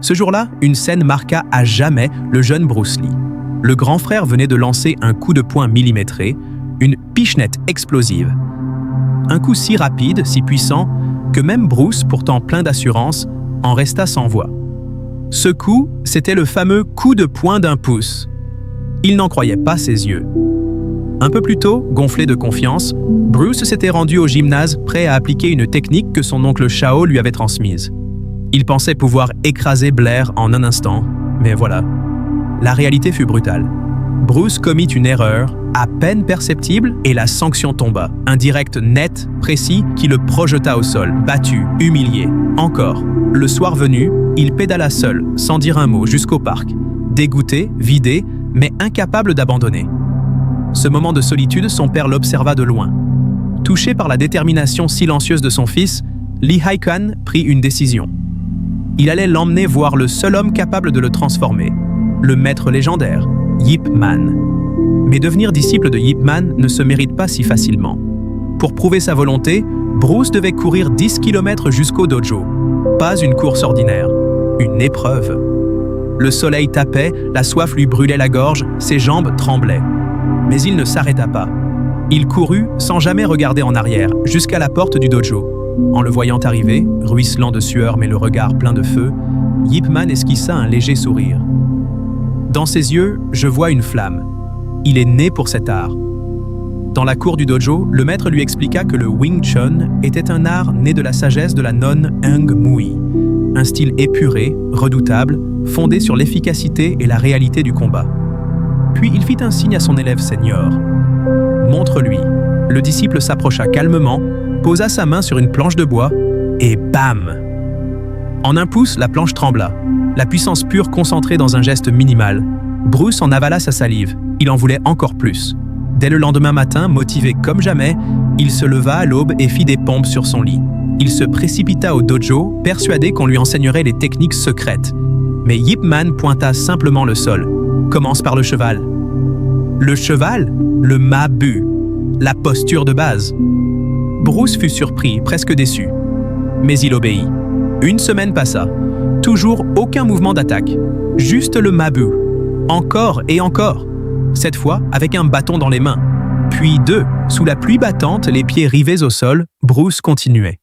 Ce jour-là, une scène marqua à jamais le jeune Bruce Lee. Le grand frère venait de lancer un coup de poing millimétré, une pichenette explosive. Un coup si rapide, si puissant, que même Bruce, pourtant plein d'assurance, en resta sans voix. Ce coup, c'était le fameux coup de poing d'un pouce. Il n'en croyait pas ses yeux. Un peu plus tôt, gonflé de confiance, Bruce s'était rendu au gymnase prêt à appliquer une technique que son oncle Shao lui avait transmise. Il pensait pouvoir écraser Blair en un instant, mais voilà. La réalité fut brutale. Bruce commit une erreur, à peine perceptible, et la sanction tomba. Un direct net, précis, qui le projeta au sol, battu, humilié. Encore. Le soir venu, il pédala seul, sans dire un mot, jusqu'au parc. Dégoûté, vidé, mais incapable d'abandonner. Ce moment de solitude, son père l'observa de loin. Touché par la détermination silencieuse de son fils, Lee Hai-kan prit une décision. Il allait l'emmener voir le seul homme capable de le transformer, le maître légendaire, Yip Man. Mais devenir disciple de Yip Man ne se mérite pas si facilement. Pour prouver sa volonté, Bruce devait courir 10 km jusqu'au dojo. Pas une course ordinaire, une épreuve. Le soleil tapait, la soif lui brûlait la gorge, ses jambes tremblaient. Mais il ne s'arrêta pas. Il courut, sans jamais regarder en arrière, jusqu'à la porte du dojo. En le voyant arriver, ruisselant de sueur mais le regard plein de feu, Yip Man esquissa un léger sourire. Dans ses yeux, je vois une flamme. Il est né pour cet art. Dans la cour du dojo, le maître lui expliqua que le Wing Chun était un art né de la sagesse de la nonne Hung Mui, un style épuré, redoutable, fondé sur l'efficacité et la réalité du combat. Puis il fit un signe à son élève senior. « Montre-lui ». Le disciple s'approcha calmement, posa sa main sur une planche de bois, et bam! En un pouce, la planche trembla, la puissance pure concentrée dans un geste minimal. Bruce en avala sa salive, il en voulait encore plus. Dès le lendemain matin, motivé comme jamais, il se leva à l'aube et fit des pompes sur son lit. Il se précipita au dojo, persuadé qu'on lui enseignerait les techniques secrètes. Mais Yip Man pointa simplement le sol. Commence par le cheval. Le cheval? Le Ma-Bu. La posture de base. Bruce fut surpris, presque déçu. Mais il obéit. Une semaine passa. Toujours aucun mouvement d'attaque. Juste le Ma-Bu. Encore et encore. Cette fois, avec un bâton dans les mains. Puis deux. Sous la pluie battante, les pieds rivés au sol, Bruce continuait.